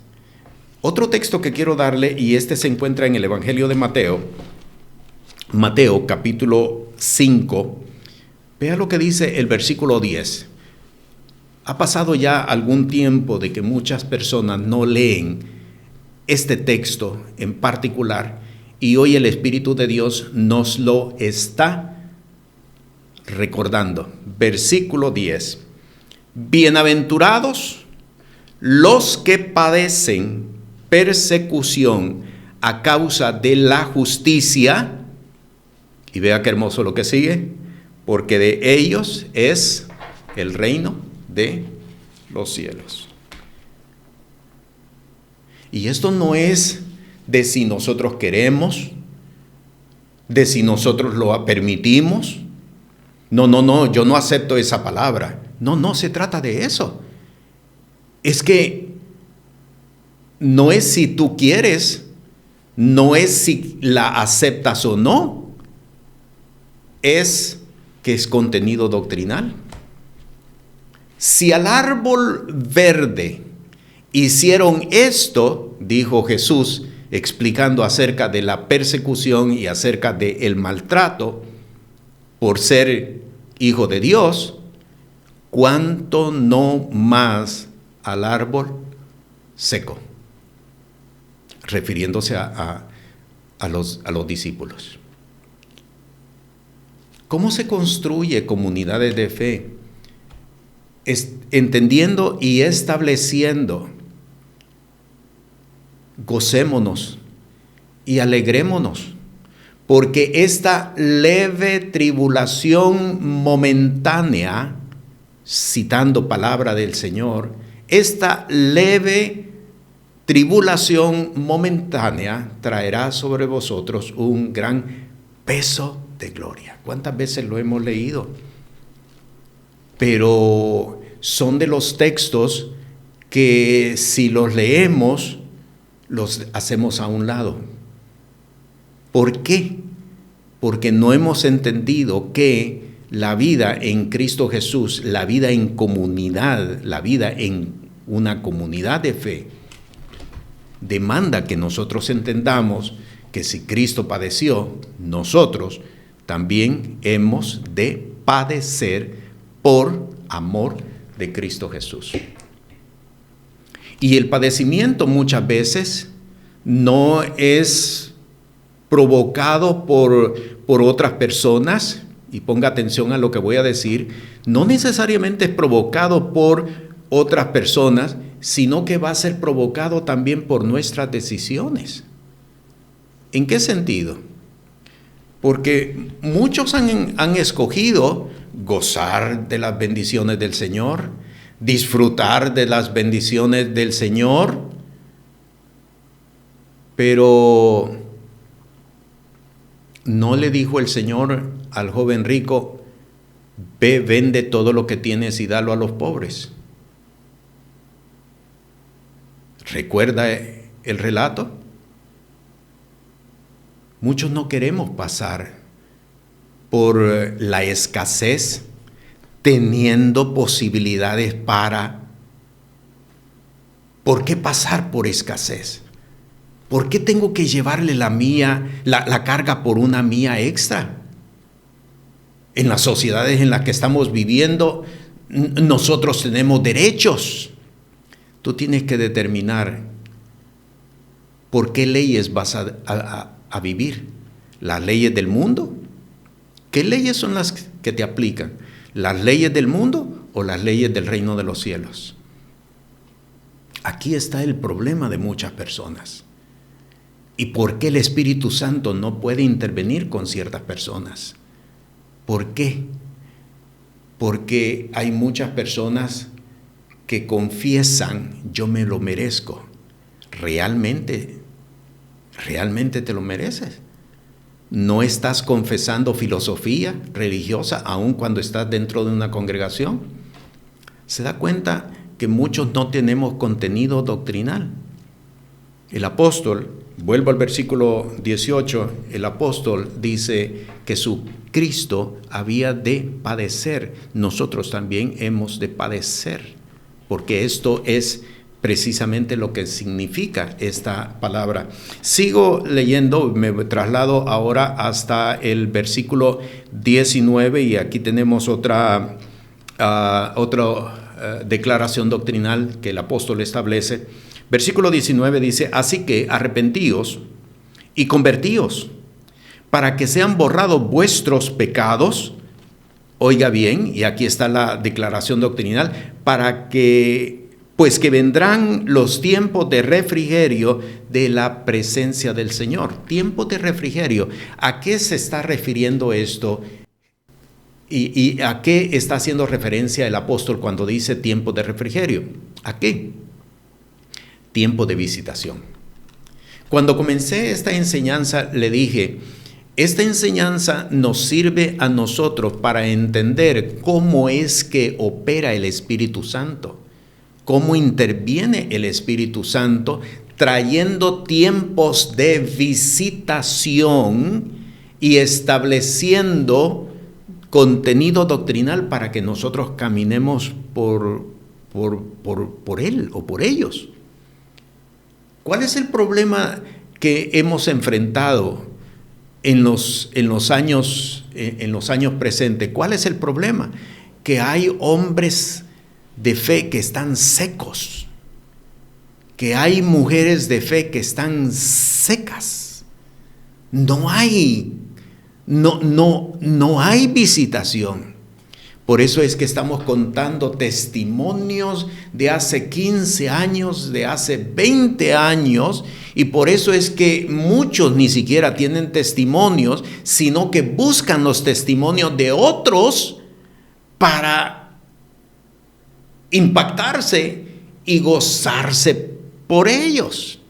Otro texto que quiero darle, y este se encuentra en el Evangelio de Mateo. Mateo, capítulo 5. Vea lo que dice el versículo 10. Ha pasado ya algún tiempo de que muchas personas no leen este texto en particular, y hoy el Espíritu de Dios nos lo está recordando. Versículo 10. Bienaventurados los que padecen persecución a causa de la justicia. Y vea qué hermoso lo que sigue: porque de ellos es el reino de los cielos. Y esto no es de si nosotros queremos, de si nosotros lo permitimos. No, yo no acepto esa palabra. No se trata de eso. Es que no es si tú quieres, no es si la aceptas o no, es que es contenido doctrinal. Si al árbol verde hicieron esto, dijo Jesús, explicando acerca de la persecución y acerca del maltrato por ser hijo de Dios, ¿cuánto no más al árbol seco? Refiriéndose a los discípulos. ¿Cómo se construye comunidades de fe? Entendiendo y estableciendo. Gocémonos y alegrémonos, porque esta leve tribulación momentánea, citando palabra del Señor, esta leve tribulación momentánea traerá sobre vosotros un gran peso de gloria. ¿Cuántas veces lo hemos leído? Pero son de los textos que si los leemos, los hacemos a un lado. ¿Por qué? Porque no hemos entendido que la vida en Cristo Jesús, la vida en comunidad, la vida en una comunidad de fe, demanda que nosotros entendamos que si Cristo padeció, nosotros también hemos de padecer por amor de Cristo Jesús. Y el padecimiento muchas veces no es provocado por otras personas, y ponga atención a lo que voy a decir, no necesariamente es provocado por otras personas, sino que va a ser provocado también por nuestras decisiones. ¿En qué sentido? Porque muchos han escogido gozar de las bendiciones del Señor, disfrutar de las bendiciones del Señor, pero ¿no le dijo el Señor al joven rico, ve, vende todo lo que tienes y dalo a los pobres? ¿Recuerda el relato? Muchos no queremos pasar por la escasez teniendo posibilidades para. ¿Por qué pasar por escasez? ¿Por qué tengo que llevarle la carga por una mía extra? En las sociedades en las que estamos viviendo, nosotros tenemos derechos. Tú tienes que determinar por qué leyes vas a vivir. ¿Las leyes del mundo? ¿Qué leyes son las que te aplican? ¿Las leyes del mundo o las leyes del reino de los cielos? Aquí está el problema de muchas personas. ¿Y por qué el Espíritu Santo no puede intervenir con ciertas personas? ¿Por qué? Porque hay muchas personas que confiesan, yo me lo merezco. ¿Realmente te lo mereces? ¿No estás confesando filosofía religiosa aun cuando estás dentro de una congregación? ¿Se da cuenta que muchos no tenemos contenido doctrinal? El apóstol, vuelvo al versículo 18, el apóstol dice que su Cristo había de padecer. Nosotros también hemos de padecer, porque esto es precisamente lo que significa esta palabra. Sigo leyendo, me traslado ahora hasta el versículo 19 y aquí tenemos otra declaración doctrinal que el apóstol establece. Versículo 19 dice, así que arrepentíos y convertíos para que sean borrados vuestros pecados. Oiga bien, y aquí está la declaración doctrinal, pues que vendrán los tiempos de refrigerio de la presencia del Señor. Tiempos de refrigerio. ¿A qué se está refiriendo esto? ¿Y a qué está haciendo referencia el apóstol cuando dice tiempo de refrigerio? ¿A qué? Tiempo de visitación. Cuando comencé esta enseñanza le dije, esta enseñanza nos sirve a nosotros para entender cómo es que opera el Espíritu Santo, cómo interviene el Espíritu Santo trayendo tiempos de visitación y estableciendo contenido doctrinal para que nosotros caminemos por él o por ellos. ¿Cuál es el problema que hemos enfrentado en los años presentes? ¿Cuál es el problema? Que hay hombres de fe que están secos, que hay mujeres de fe que están secas. No hay No hay visitación. Por eso es que estamos contando testimonios de hace 15 años, de hace 20 años, y por eso es que muchos ni siquiera tienen testimonios, sino que buscan los testimonios de otros para impactarse y gozarse por ellos.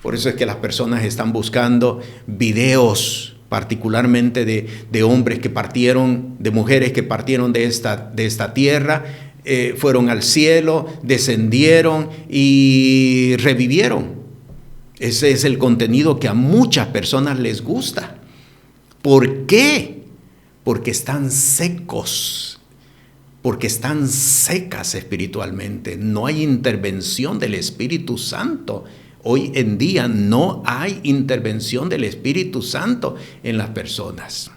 Por eso es que las personas están buscando videos, particularmente de hombres que partieron, de mujeres que partieron de esta tierra, fueron al cielo, descendieron y revivieron. Ese es el contenido que a muchas personas les gusta. ¿Por qué? Porque están secos, porque están secas espiritualmente. No hay intervención del Espíritu Santo. Hoy en día no hay intervención del Espíritu Santo en las personas,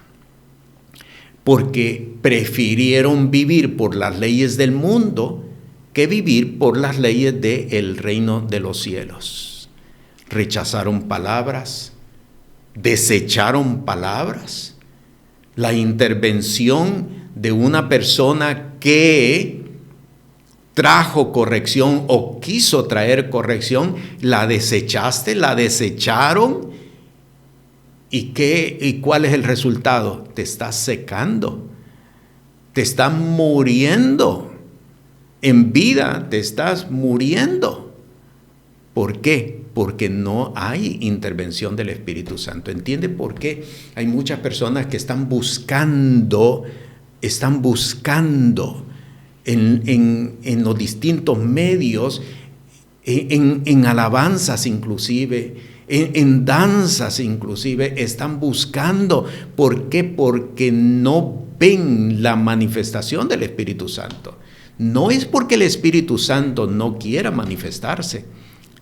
porque prefirieron vivir por las leyes del mundo que vivir por las leyes del reino de los cielos. Rechazaron palabras, desecharon palabras. La intervención de una persona que trajo corrección o quiso traer corrección, la desechaste, la desecharon. ¿Y cuál es el resultado? Te estás secando, te estás muriendo. En vida te estás muriendo. ¿Por qué? Porque no hay intervención del Espíritu Santo. ¿Entiende por qué hay muchas personas que están buscando en los distintos medios, en alabanzas inclusive, en danzas inclusive, están buscando? ¿Por qué? Porque no ven la manifestación del Espíritu Santo. No es porque el Espíritu Santo no quiera manifestarse,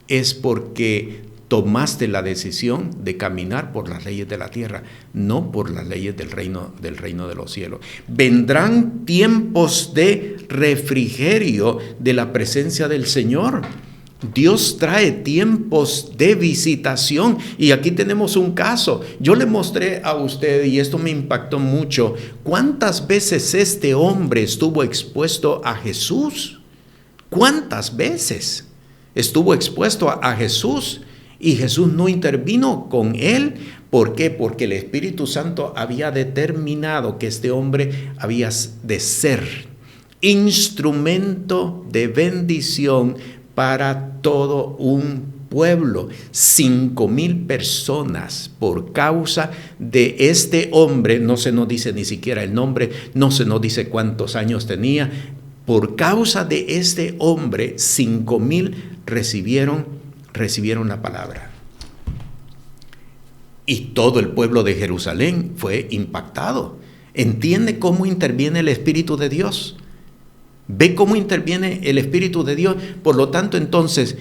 es porque tomaste la decisión de caminar por las leyes de la tierra, no por las leyes del reino de los cielos. Vendrán tiempos de refrigerio de la presencia del Señor. Dios trae tiempos de visitación, y aquí tenemos un caso. Yo le mostré a usted, y esto me impactó mucho, cuántas veces este hombre estuvo expuesto a Jesús. ¿Cuántas veces estuvo expuesto a Jesús? Y Jesús no intervino con él. ¿Por qué? Porque el Espíritu Santo había determinado que este hombre había de ser instrumento de bendición para todo un pueblo. 5,000 personas por causa de este hombre. No se nos dice ni siquiera el nombre, no se nos dice cuántos años tenía. Por causa de este hombre, 5,000 recibieron la palabra. Y todo el pueblo de Jerusalén fue impactado. ¿Entiende cómo interviene el Espíritu de Dios? ¿Ve cómo interviene el Espíritu de Dios? Por lo tanto, entonces,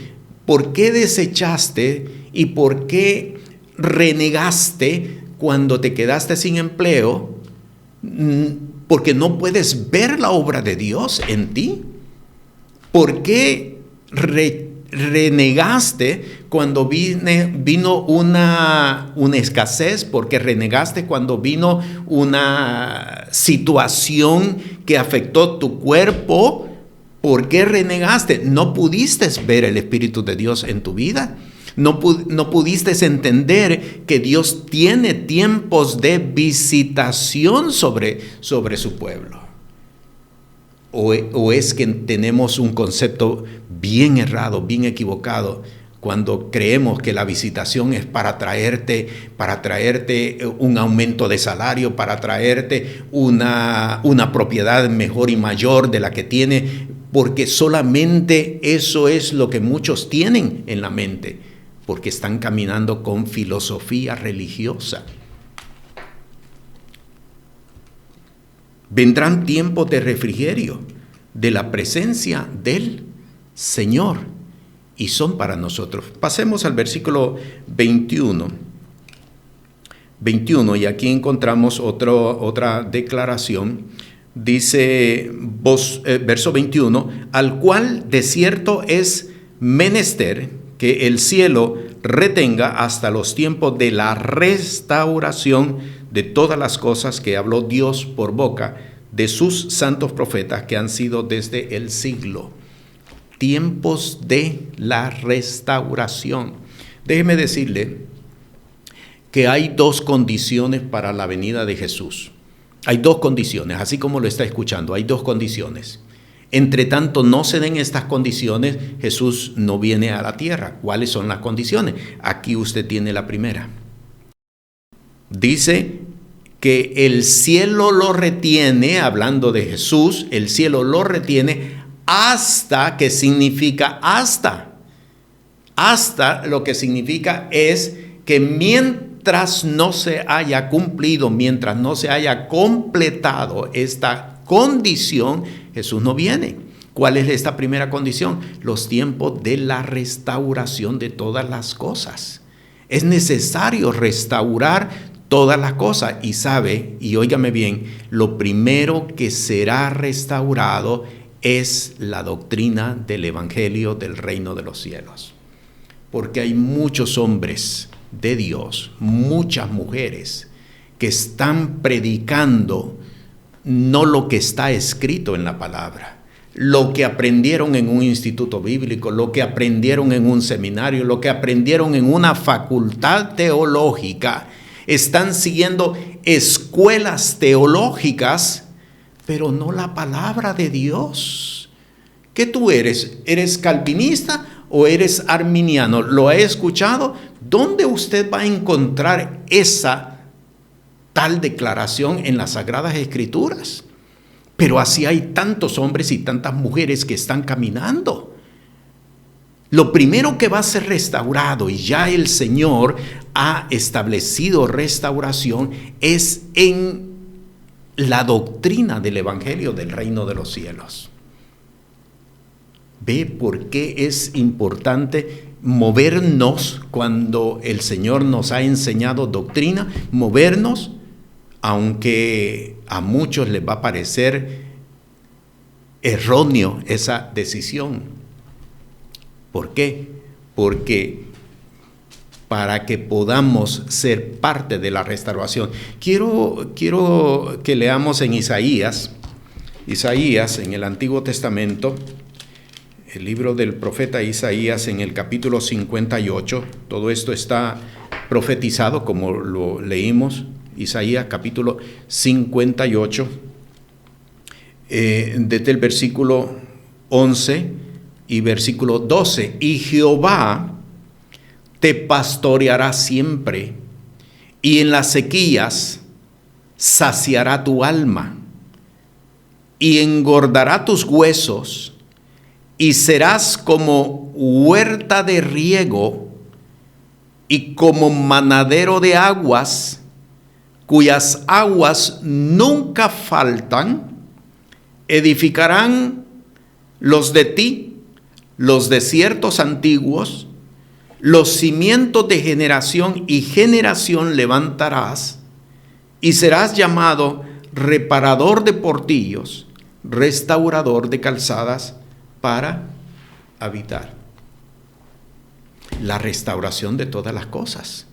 ¿por qué desechaste y por qué renegaste cuando te quedaste sin empleo? Porque no puedes ver la obra de Dios en ti. ¿Por qué renegaste cuando vino una escasez? Porque renegaste cuando vino una situación que afectó tu cuerpo. ¿Por qué renegaste? No pudiste ver el Espíritu de Dios en tu vida. No pudiste entender que Dios tiene tiempos de visitación sobre su pueblo. ¿O es que tenemos un concepto bien errado, bien equivocado, cuando creemos que la visitación es para traerte un aumento de salario, para traerte una propiedad mejor y mayor de la que tiene? Porque solamente eso es lo que muchos tienen en la mente, porque están caminando con filosofía religiosa. Vendrán tiempos de refrigerio de la presencia del Señor, y son para nosotros. Pasemos al versículo 21, y aquí encontramos otra declaración. Dice verso 21, al cual de cierto es menester que el cielo retenga hasta los tiempos de la restauración de todas las cosas que habló Dios por boca de sus santos profetas que han sido desde el siglo. Tiempos de la restauración. Déjeme decirle que hay dos condiciones para la venida de Jesús. Hay dos condiciones, así como lo está escuchando, hay dos condiciones. Entre tanto no se den estas condiciones, Jesús no viene a la tierra. ¿Cuáles son las condiciones? Aquí usted tiene la primera. Dice que el cielo lo retiene, hablando de Jesús, el cielo lo retiene hasta, ¿qué significa hasta? Hasta lo que significa es que mientras no se haya cumplido, mientras no se haya completado esta condición, Jesús no viene. ¿Cuál es esta primera condición? Los tiempos de la restauración de todas las cosas. Es necesario restaurar todas las cosas. Y sabe, y óigame bien, lo primero que será restaurado es la doctrina del Evangelio del Reino de los Cielos. Porque hay muchos hombres de Dios, muchas mujeres que están predicando no lo que está escrito en la palabra, lo que aprendieron en un instituto bíblico, lo que aprendieron en un seminario, lo que aprendieron en una facultad teológica. Están siguiendo escuelas teológicas, pero no la palabra de Dios. ¿Qué tú eres? ¿Eres calvinista o eres arminiano? ¿Lo ha escuchado? ¿Dónde usted va a encontrar esa tal declaración en las Sagradas Escrituras? Pero así hay tantos hombres y tantas mujeres que están caminando. Lo primero que va a ser restaurado, y ya el Señor ha establecido restauración, es en la doctrina del Evangelio del Reino de los Cielos. ¿Ve por qué es importante movernos cuando el Señor nos ha enseñado doctrina? Movernos, aunque a muchos les va a parecer erróneo esa decisión. ¿Por qué? Porque para que podamos ser parte de la restauración. Quiero que leamos en Isaías en el Antiguo Testamento, el libro del profeta Isaías en el capítulo 58. Todo esto está profetizado como lo leímos. Isaías capítulo 58, desde el versículo 11 y versículo 12. Y Jehová te pastoreará siempre, y en las sequías saciará tu alma, y engordará tus huesos, y serás como huerta de riego, y como manadero de aguas, cuyas aguas nunca faltan. Edificarán los de ti los desiertos antiguos, los cimientos de generación y generación levantarás, y serás llamado reparador de portillos, restaurador de calzadas para habitar. La restauración de todas las cosas.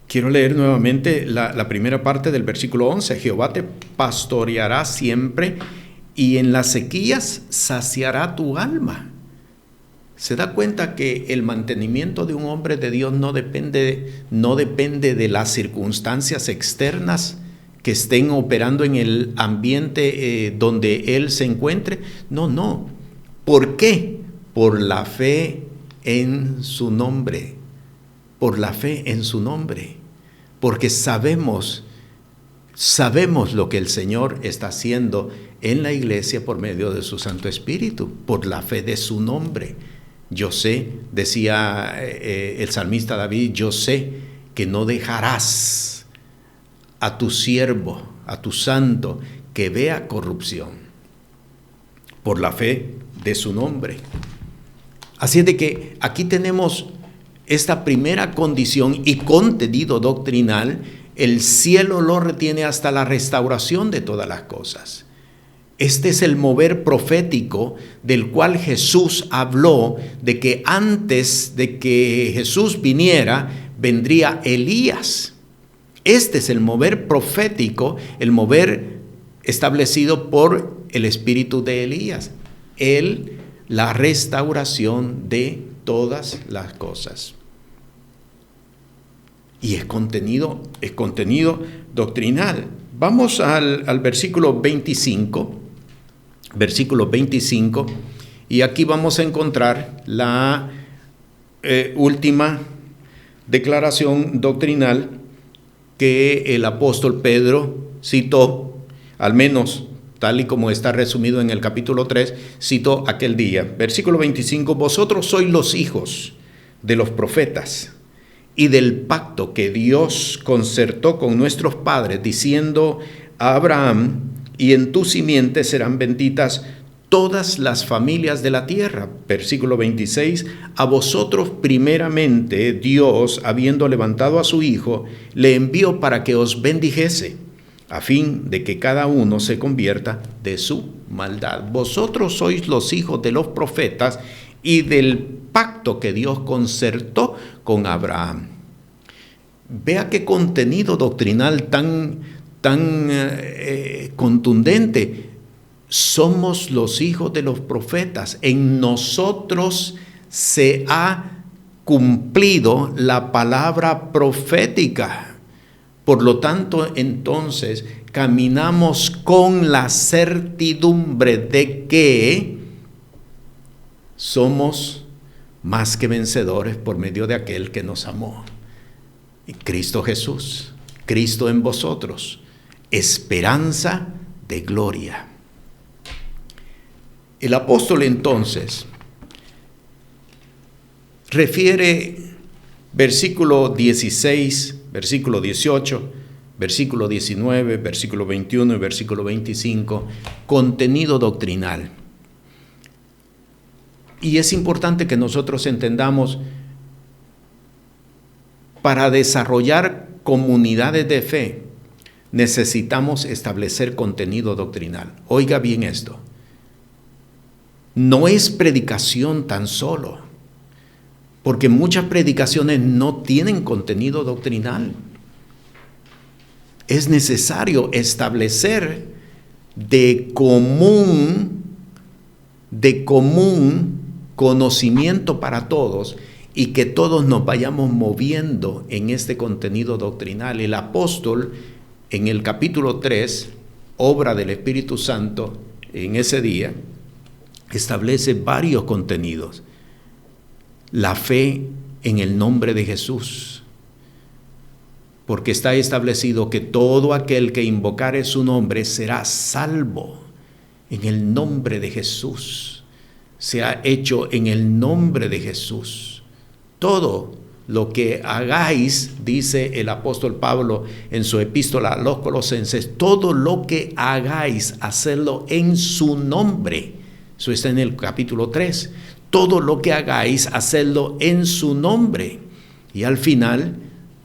Quiero leer nuevamente la primera parte del versículo 11. Jehová te pastoreará siempre, y en las sequías saciará tu alma. ¿Se da cuenta que el mantenimiento de un hombre de Dios no depende de las circunstancias externas que estén operando en el ambiente donde él se encuentre? No. ¿Por qué? Por la fe en su nombre. Por la fe en su nombre. Porque sabemos lo que el Señor está haciendo en la iglesia por medio de su Santo Espíritu, por la fe de su nombre. Yo sé, decía el salmista David, yo sé que no dejarás a tu siervo, a tu santo, que vea corrupción, por la fe de su nombre. Así es de que aquí tenemos esta primera condición y contenido doctrinal. El cielo lo retiene hasta la restauración de todas las cosas. Este es el mover profético del cual Jesús habló, de que antes de que Jesús viniera, vendría Elías Este es el mover profético, el mover establecido por el espíritu de Elías. La restauración de todas las cosas. Y es contenido doctrinal. Vamos al versículo 25. Versículo 25. Y aquí vamos a encontrar la última declaración doctrinal que el apóstol Pedro citó, al menos tal y como está resumido en el capítulo 3, citó aquel día. Versículo 25, vosotros sois los hijos de los profetas y del pacto que Dios concertó con nuestros padres, diciendo a Abraham, y en tu simiente serán benditas todas las familias de la tierra. Versículo 26, a vosotros primeramente Dios, habiendo levantado a su Hijo, le envió para que os bendijese, a fin de que cada uno se convierta de su maldad. Vosotros sois los hijos de los profetas y del pacto que Dios concertó con Abraham. Vea qué contenido doctrinal tan contundente. Somos los hijos de los profetas. En nosotros se ha cumplido la palabra profética. Por lo tanto, entonces, caminamos con la certidumbre de que somos más que vencedores por medio de aquel que nos amó. Cristo Jesús, Cristo en vosotros, esperanza de gloria. El apóstol entonces refiere versículo 16, versículo 18, versículo 19, versículo 21 y versículo 25, contenido doctrinal. Y es importante que nosotros entendamos, para desarrollar comunidades de fe, necesitamos establecer contenido doctrinal. Oiga bien esto. No es predicación tan solo, porque muchas predicaciones no tienen contenido doctrinal. Es necesario establecer de común conocimiento para todos y que todos nos vayamos moviendo en este contenido doctrinal. El apóstol en el capítulo 3, obra del Espíritu Santo en ese día, establece varios contenidos. La fe en el nombre de Jesús, porque está establecido que todo aquel que invocare su nombre será salvo. En el nombre de Jesús, se ha hecho en el nombre de Jesús. Todo lo que hagáis, dice el apóstol Pablo en su epístola a los Colosenses, todo lo que hagáis, hacerlo en su nombre. Eso está en el capítulo 3. Todo lo que hagáis, hacedlo en su nombre. Y al final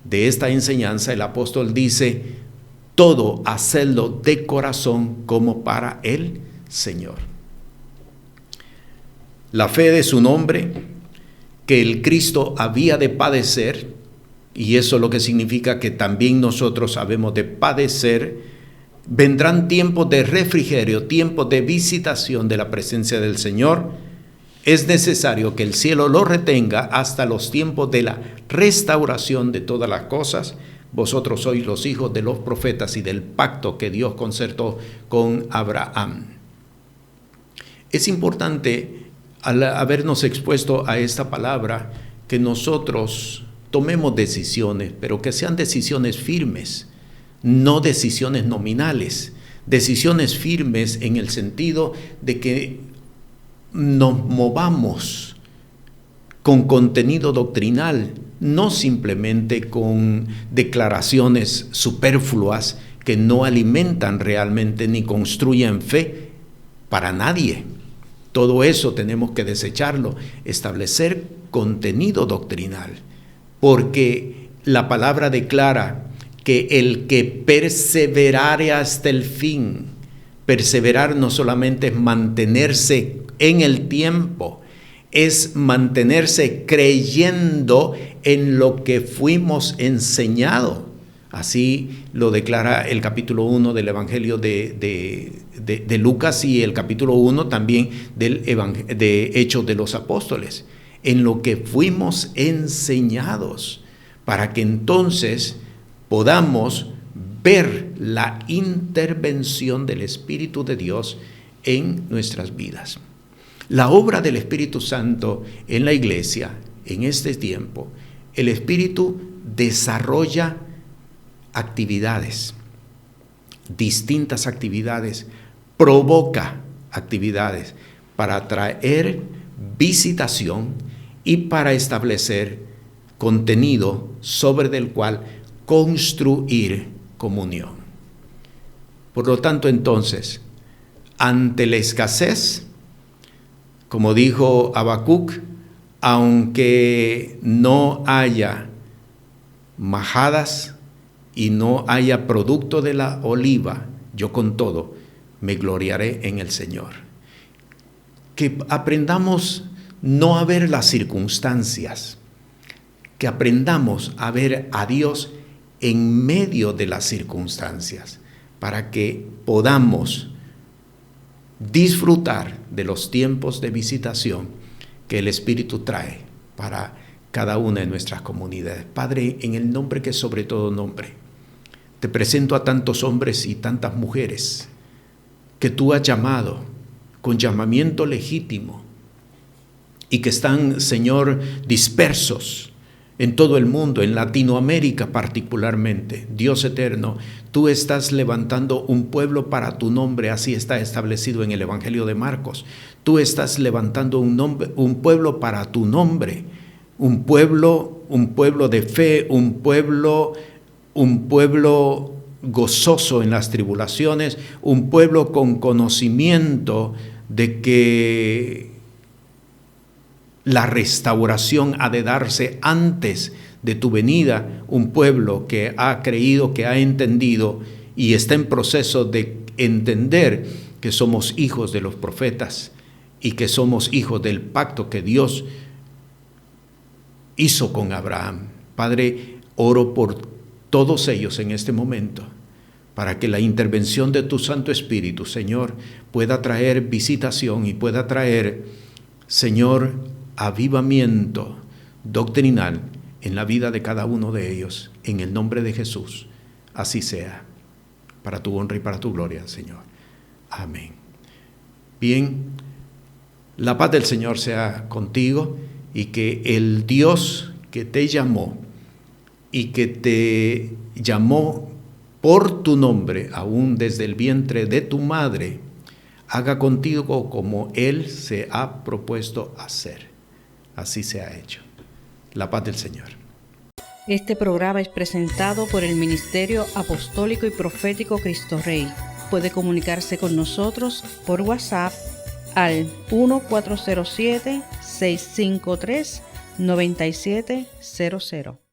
de esta enseñanza, el apóstol dice, todo hacedlo de corazón como para el Señor. La fe de su nombre, que el Cristo había de padecer, y eso es lo que significa que también nosotros habemos de padecer. Vendrán tiempos de refrigerio, tiempos de visitación de la presencia del Señor. Es necesario que el cielo lo retenga hasta los tiempos de la restauración de todas las cosas. Vosotros sois los hijos de los profetas y del pacto que Dios concertó con Abraham. Es importante, al habernos expuesto a esta palabra, que nosotros tomemos decisiones, pero que sean decisiones firmes, no decisiones nominales, decisiones firmes en el sentido de que nos movamos con contenido doctrinal, no simplemente con declaraciones superfluas que no alimentan realmente ni construyen fe para nadie. Todo eso tenemos que desecharlo, establecer contenido doctrinal, porque la palabra declara que el que perseverare hasta el fin, perseverar no solamente es mantenerse en el tiempo, es mantenerse creyendo en lo que fuimos enseñados. Así lo declara el capítulo 1 del Evangelio de Lucas y el capítulo 1 también de Hechos de los Apóstoles, en lo que fuimos enseñados, para que entonces podamos ver la intervención del Espíritu de Dios en nuestras vidas. La obra del Espíritu Santo en la iglesia, en este tiempo, el Espíritu desarrolla actividades, distintas actividades, provoca actividades para traer visitación y para establecer contenido sobre el cual construir comunión. Por lo tanto, entonces, ante la escasez, como dijo Habacuc, aunque no haya majadas y no haya producto de la oliva, yo con todo me gloriaré en el Señor. Que aprendamos no a ver las circunstancias, que aprendamos a ver a Dios en medio de las circunstancias, para que podamos disfrutar de los tiempos de visitación que el Espíritu trae para cada una de nuestras comunidades. Padre, en el nombre que es sobre todo nombre, te presento a tantos hombres y tantas mujeres que tú has llamado con llamamiento legítimo y que están, Señor, dispersos en todo el mundo, en Latinoamérica particularmente. Dios eterno, tú estás levantando un pueblo para tu nombre, así está establecido en el Evangelio de Marcos. Tú estás levantando un pueblo para tu nombre, un pueblo de fe, un pueblo gozoso en las tribulaciones, un pueblo con conocimiento de que la restauración ha de darse antes de tu venida, un pueblo que ha creído, que ha entendido y está en proceso de entender que somos hijos de los profetas y que somos hijos del pacto que Dios hizo con Abraham. Padre, oro por todos ellos en este momento, para que la intervención de tu Santo Espíritu, Señor, pueda traer visitación y pueda traer, Señor, avivamiento doctrinal en la vida de cada uno de ellos, en el nombre de Jesús. Así sea, para tu honra y para tu gloria, Señor. Amén. Bien, la paz del Señor sea contigo y que el Dios que te llamó y que te llamó por tu nombre, aún desde el vientre de tu madre, haga contigo como Él se ha propuesto hacer. Así se ha hecho. La paz del Señor. Este programa es presentado por el Ministerio Apostólico y Profético Cristo Rey. Puede comunicarse con nosotros por WhatsApp al 1407-653-9700.